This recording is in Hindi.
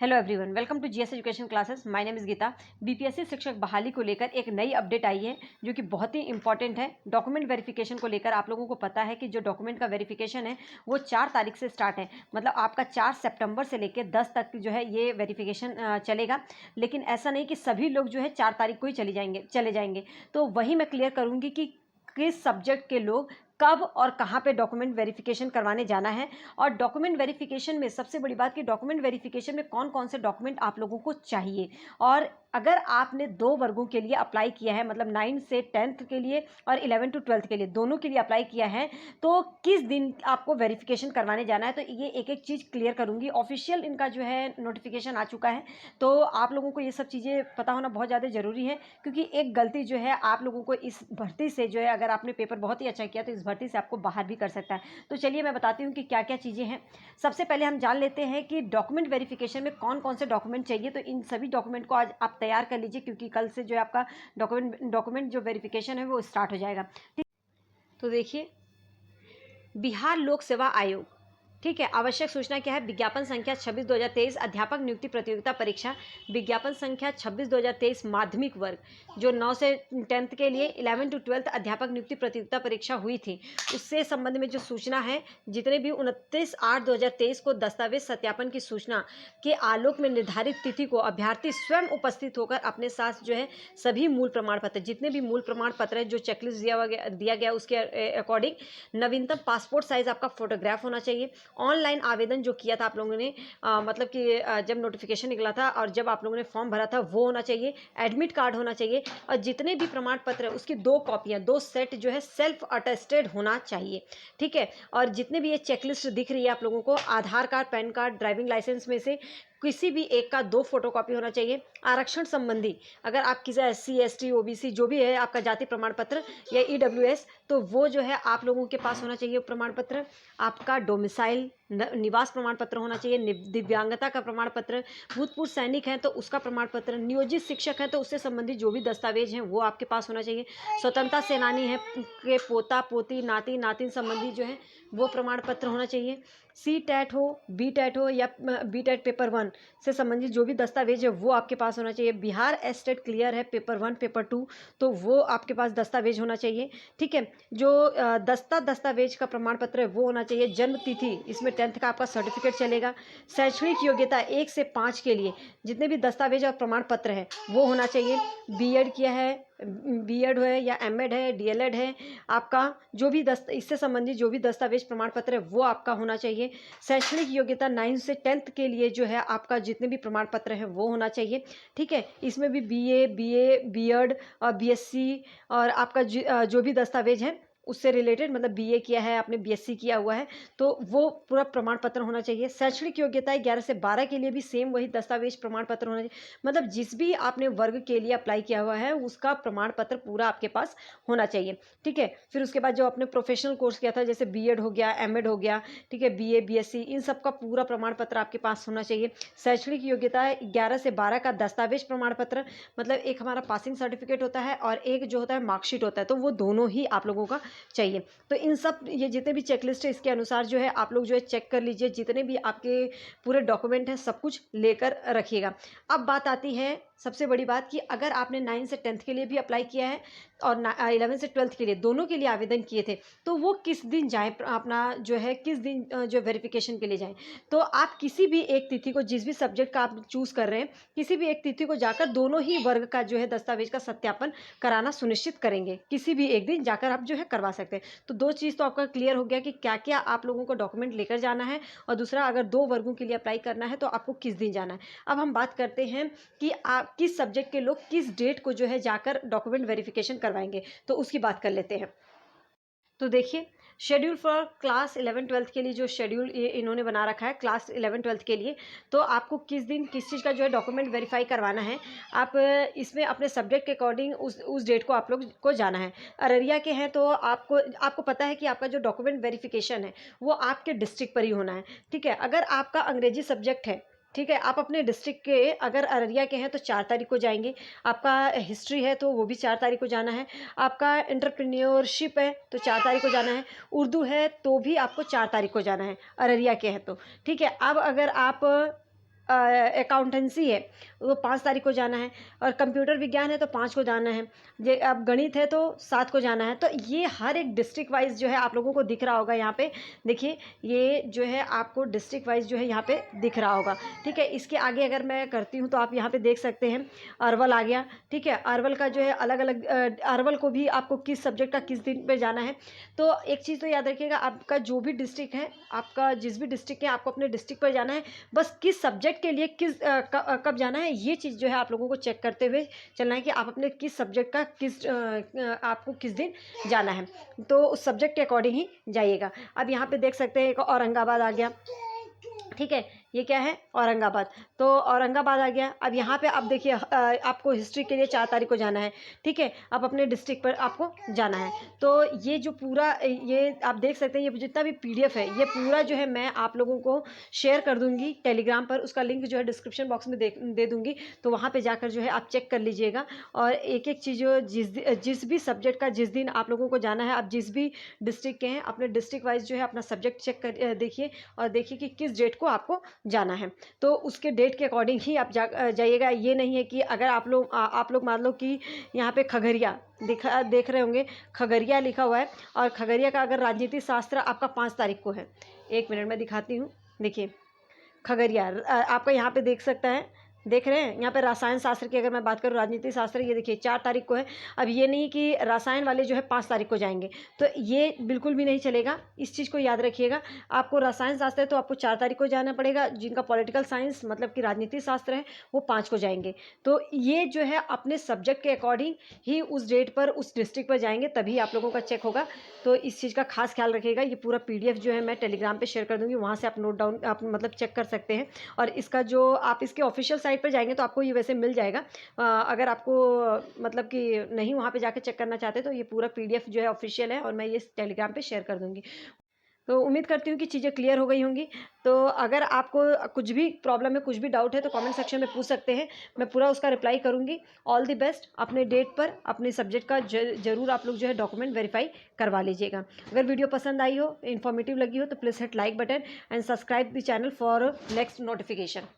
Hello everyone, welcome to GS education classes. My name is Geeta. BPSC शिक्षक बहाली को लेकर एक नई अपडेट आई है जो कि बहुत ही इंपॉर्टेंट है। डॉक्यूमेंट वेरिफिकेशन को लेकर आप लोगों को पता है कि जो डॉक्यूमेंट का वेरिफिकेशन है वो 4 तारीख से स्टार्ट है। मतलब आपका 4 सितंबर से लेकर 10 तक जो है ये वेरिफिकेशन चलेगा। लेकिन ऐसा नहीं कि सभी लोग जो है 4 तारीख को ही चले जाएंगे। तो वही मैं क्लियर करूँगी कि किस सब्जेक्ट के लोग कब और कहाँ पे डॉक्यूमेंट वेरिफिकेशन करवाने जाना है। और डॉक्यूमेंट वेरिफिकेशन में सबसे बड़ी बात कि डॉक्यूमेंट वेरिफिकेशन में कौन कौन से डॉक्यूमेंट आप लोगों को चाहिए। और अगर आपने 2 वर्गों के लिए अप्लाई किया है, मतलब 9 से 10th के लिए और 11 to 12th के लिए दोनों के लिए अप्लाई किया है, तो किस दिन आपको वेरिफिकेशन करवाने जाना है, तो ये एक एक चीज़ क्लियर करूँगी। ऑफिशियल इनका जो है नोटिफिकेशन आ चुका है, तो आप लोगों को ये सब चीज़ें पता होना बहुत ज़्यादा ज़रूरी है। क्योंकि एक गलती जो है आप लोगों को इस भर्ती से जो है, अगर आपने पेपर बहुत ही अच्छा किया तो इस भर्ती से आपको बाहर भी कर सकता है। तो चलिए मैं बताती हूँ कि क्या क्या चीज़ें हैं। सबसे पहले हम जान लेते हैं कि डॉक्यूमेंट वेरिफिकेशन में कौन कौन से डॉक्यूमेंट चाहिए। तो इन सभी डॉक्यूमेंट को आज आप तैयार कर लीजिए, क्योंकि कल से जो है आपका डॉक्यूमेंट जो वेरिफिकेशन है वो स्टार्ट हो जाएगा। ठीक, तो देखिए, बिहार लोक सेवा आयोग, ठीक है। आवश्यक सूचना क्या है? विज्ञापन संख्या 26/2023 अध्यापक नियुक्ति प्रतियोगिता परीक्षा, विज्ञापन संख्या 26/2023 माध्यमिक वर्ग, जो 9 से 10th के लिए, 11 to 12th अध्यापक नियुक्ति प्रतियोगिता परीक्षा हुई थी, उससे संबंध में जो सूचना है, जितने भी 29/8/2023 को दस्तावेज सत्यापन की सूचना के आलोक में निर्धारित तिथि को अभ्यर्थी स्वयं उपस्थित होकर अपने साथ जो है सभी मूल प्रमाण पत्र, जितने भी मूल प्रमाण पत्र है जो चेकलिस्ट दिया गया उसके अकॉर्डिंग, नवीनतम पासपोर्ट साइज आपका फोटोग्राफ होना चाहिए। ऑनलाइन आवेदन जो किया था आप लोगों ने, मतलब कि जब नोटिफिकेशन निकला था और जब आप लोगों ने फॉर्म भरा था वो होना चाहिए। एडमिट कार्ड होना चाहिए और जितने भी प्रमाण पत्र है उसकी 2 कॉपियां, 2 सेट जो है सेल्फ अटेस्टेड होना चाहिए, ठीक है। और जितने भी ये चेकलिस्ट दिख रही है आप लोगों को, Aadhaar card, PAN card, driving licence में से किसी भी एक का 2 फोटोकॉपी होना चाहिए। आरक्षण संबंधी, अगर आप किसी SC ST OBC जो भी है आपका जाति प्रमाण पत्र या EWS, तो वो जो है आप लोगों के पास होना चाहिए प्रमाण पत्र। आपका डोमिसाइल निवास प्रमाण पत्र होना चाहिए। दिव्यांगता का प्रमाण पत्र, भूतपूर्व सैनिक हैं तो उसका प्रमाण पत्र, नियोजित शिक्षक हैं तो उससे संबंधित जो भी दस्तावेज हैं वो आपके पास होना चाहिए। स्वतंत्रता सेनानी है के पोता पोती नाती नातिन संबंधी जो है वो प्रमाण पत्र होना चाहिए। C-TET हो, B-TET हो या B-TET पेपर 1 से संबंधित जो भी दस्तावेज है वो आपके पास होना चाहिए। बिहार एस्टेट क्लियर है पेपर 1 पेपर 2, तो वो आपके पास दस्तावेज होना चाहिए, ठीक है। जो दस्तावेज का प्रमाण पत्र है वो होना चाहिए। जन्म तिथि, इसमें 10th का आपका सर्टिफिकेट चलेगा। शैक्षणिक योग्यता 1 से 5 के लिए जितने भी दस्तावेज और प्रमाण पत्र है वो होना चाहिए। बीएड किया है, बीएड है या एमएड है, डीएलएड है, आपका जो भी इससे संबंधित जो भी दस्तावेज प्रमाण पत्र है वो आपका होना चाहिए। शैक्षणिक योग्यता 9 से 10th के लिए जो है आपका जितने भी प्रमाण पत्र है वो होना चाहिए, ठीक है। इसमें भी बीए, बीएड और बीएससी और आपका जो भी दस्तावेज है उससे रिलेटेड, मतलब बीए किया है आपने, बीएससी किया हुआ है, तो वो पूरा प्रमाण पत्र होना चाहिए। शैक्षणिक योग्यता 11 से 12 के लिए भी सेम वही दस्तावेज प्रमाण पत्र होना चाहिए। मतलब जिस भी आपने वर्ग के लिए अप्लाई किया हुआ है उसका प्रमाण पत्र पूरा आपके पास होना चाहिए, ठीक है। फिर उसके बाद जो आपने प्रोफेशनल कोर्स किया था, जैसे बीएड हो गया, एमएड हो गया, ठीक है, बीए, बीएससी, इन सब का पूरा प्रमाण पत्र आपके पास होना चाहिए। शैक्षणिक योग्यता है 11 से 12 का दस्तावेज प्रमाण पत्र, मतलब एक हमारा पासिंग सर्टिफिकेट होता है और एक जो होता है मार्कशीट होता है, तो वो दोनों ही आप लोगों का चाहिए। तो इन सब, ये जितने भी चेकलिस्ट है इसके अनुसार जो है आप लोग जो है चेक कर लीजिए, जितने भी आपके पूरे डॉक्यूमेंट हैं सब कुछ लेकर रखिएगा। अब बात आती है सबसे बड़ी बात कि अगर आपने 9 से 10th के लिए भी अप्लाई किया है और 11 से 12th के लिए दोनों के लिए आवेदन किए थे, तो वो किस दिन जाए, अपना जो है किस दिन जो वेरिफिकेशन के लिए जाएं। तो आप किसी भी एक तिथि को, जिस भी सब्जेक्ट का आप चूज कर रहे हैं, किसी भी एक तिथि को जाकर दोनों ही वर्ग का जो है दस्तावेज का सत्यापन कराना सुनिश्चित करेंगे। किसी भी एक दिन जाकर आप जो है करवा सकते हैं। तो 2 चीज़ तो आपका क्लियर हो गया कि क्या क्या आप लोगों को डॉक्यूमेंट लेकर जाना है, और दूसरा, अगर 2 वर्गों के लिए अप्लाई करना है तो आपको किस दिन जाना है। अब हम बात करते हैं कि आप किस सब्जेक्ट के लोग किस डेट को जो है जाकर डॉक्यूमेंट वेरिफिकेशन करवाएंगे, तो उसकी बात कर लेते हैं। तो देखिए, शेड्यूल फॉर क्लास 11-12 के लिए जो शेड्यूल इन्होंने बना रखा है क्लास 11-12 के लिए, तो आपको किस दिन किस चीज़ का जो है डॉक्यूमेंट वेरीफाई करवाना है। आप इसमें अपने सब्जेक्ट के अकॉर्डिंग उस डेट को आप लोग को जाना है। अररिया के हैं तो आपको पता है कि आपका जो डॉक्यूमेंट वेरिफिकेशन है वो आपके डिस्ट्रिक्ट पर ही होना है, ठीक है। अगर आपका अंग्रेजी सब्जेक्ट है, ठीक है, आप अपने डिस्ट्रिक्ट के अगर अररिया के हैं तो 4 तारीख को जाएंगे। आपका हिस्ट्री है तो वो भी 4 तारीख को जाना है। आपका एंटरप्रेन्योरशिप है तो 4 तारीख को जाना है। उर्दू है तो भी आपको 4 तारीख को जाना है, अररिया के हैं तो, ठीक है। अब अगर आप अकाउंटेंसी है वो 5 तारीख को जाना है, और कंप्यूटर विज्ञान है तो 5 को जाना है, ये अब गणित है तो 7 को जाना है। तो ये हर एक डिस्ट्रिक्ट वाइज जो है आप लोगों को दिख रहा होगा यहाँ पे, देखिए ये जो है आपको डिस्ट्रिक्ट वाइज जो है यहाँ पे दिख रहा होगा, ठीक है। इसके आगे अगर मैं करती हूँ तो आप यहाँ पे देख सकते हैं अरवल आ गया, ठीक है। अरवल का जो है अलग अलग अरवल को भी आपको किस सब्जेक्ट का किस दिन पे जाना है। तो एक चीज़ तो याद रखिएगा, आपका जो भी डिस्ट्रिक्ट है, आपका जिस भी डिस्ट्रिक्ट है, आपको अपने डिस्ट्रिक्ट पर जाना है, बस किस सब्जेक्ट के लिए किस कब जाना है, ये चीज़ जो है आप लोगों को चेक करते हुए चलना है कि आप अपने किस सब्जेक्ट का आपको किस दिन जाना है, तो उस सब्जेक्ट के अकॉर्डिंग ही जाइएगा। अब यहाँ पे देख सकते हैं एक औरंगाबाद आ गया, ठीक है, ये क्या है औरंगाबाद, तो औरंगाबाद आ गया। अब यहाँ पे आप देखिए आपको हिस्ट्री के लिए 4 तारीख को जाना है, ठीक है, आप अपने डिस्ट्रिक्ट पर आपको जाना है। तो ये जो पूरा ये आप देख सकते हैं, ये जितना भी PDF है ये पूरा जो है मैं आप लोगों को शेयर कर दूंगी टेलीग्राम पर, उसका लिंक जो है डिस्क्रिप्शन बॉक्स में दे दूंगी, तो वहाँ पर जाकर जो है आप चेक कर लीजिएगा। और एक एक चीज़ जो जिस भी सब्जेक्ट का जिस दिन आप लोगों को जाना है, आप जिस भी डिस्ट्रिक्ट के हैं अपने डिस्ट्रिक्ट वाइज जो है अपना सब्जेक्ट चेक कर देखिए, और देखिए कि किस डेट को आपको जाना है, तो उसके डेट के अकॉर्डिंग ही आप जाइएगा। ये नहीं है कि अगर आप लोग मान लो कि यहाँ पे खगड़िया देख रहे होंगे, खगड़िया लिखा हुआ है, और खगड़िया का अगर राजनीति शास्त्र आपका 5 तारीख को है, 1 मिनट में दिखाती हूँ, देखिए खगड़िया आपका यहाँ पे देख रहे हैं, यहाँ पे रसायन शास्त्र की अगर मैं बात करूँ, राजनीति शास्त्र, ये देखिए 4 तारीख को है। अब ये नहीं कि रसायन वाले जो है 5 तारीख को जाएंगे, तो ये बिल्कुल भी नहीं चलेगा, इस चीज़ को याद रखिएगा। आपको रसायन शास्त्र है तो आपको 4 तारीख को जाना पड़ेगा, जिनका पॉलिटिकल साइंस मतलब कि राजनीति शास्त्र है वो 5 को जाएंगे। तो ये जो है अपने सब्जेक्ट के अकॉर्डिंग ही उस डेट पर उस डिस्ट्रिक्ट पर जाएंगे, तभी आप लोगों का चेक होगा। तो इस चीज़ का खास ख्याल रखिएगा। ये पूरा PDF जो है मैं टेलीग्राम पर शेयर कर दूँगी, वहाँ से आप नोट डाउन आप मतलब चेक कर सकते हैं। और इसका जो आप इसके ऑफिशियल साइट पर जाएंगे तो आपको ये वैसे मिल जाएगा। अगर आपको मतलब कि नहीं वहाँ पे जाके चेक करना चाहते तो ये पूरा PDF जो है ऑफिशियल है, और मैं ये टेलीग्राम पे शेयर कर दूँगी। तो उम्मीद करती हूँ कि चीज़ें क्लियर हो गई होंगी। तो अगर आपको कुछ भी प्रॉब्लम है, कुछ भी डाउट है, तो कमेंट सेक्शन में पूछ सकते हैं, मैं पूरा उसका रिप्लाई करूँगी। All the best. अपने डेट पर अपने सब्जेक्ट का ज़रूर आप लोग जो है डॉक्यूमेंट वेरीफाई करवा लीजिएगा। अगर वीडियो पसंद आई हो, इन्फॉर्मेटिव लगी हो, तो please hit like button and subscribe the channel for next notification.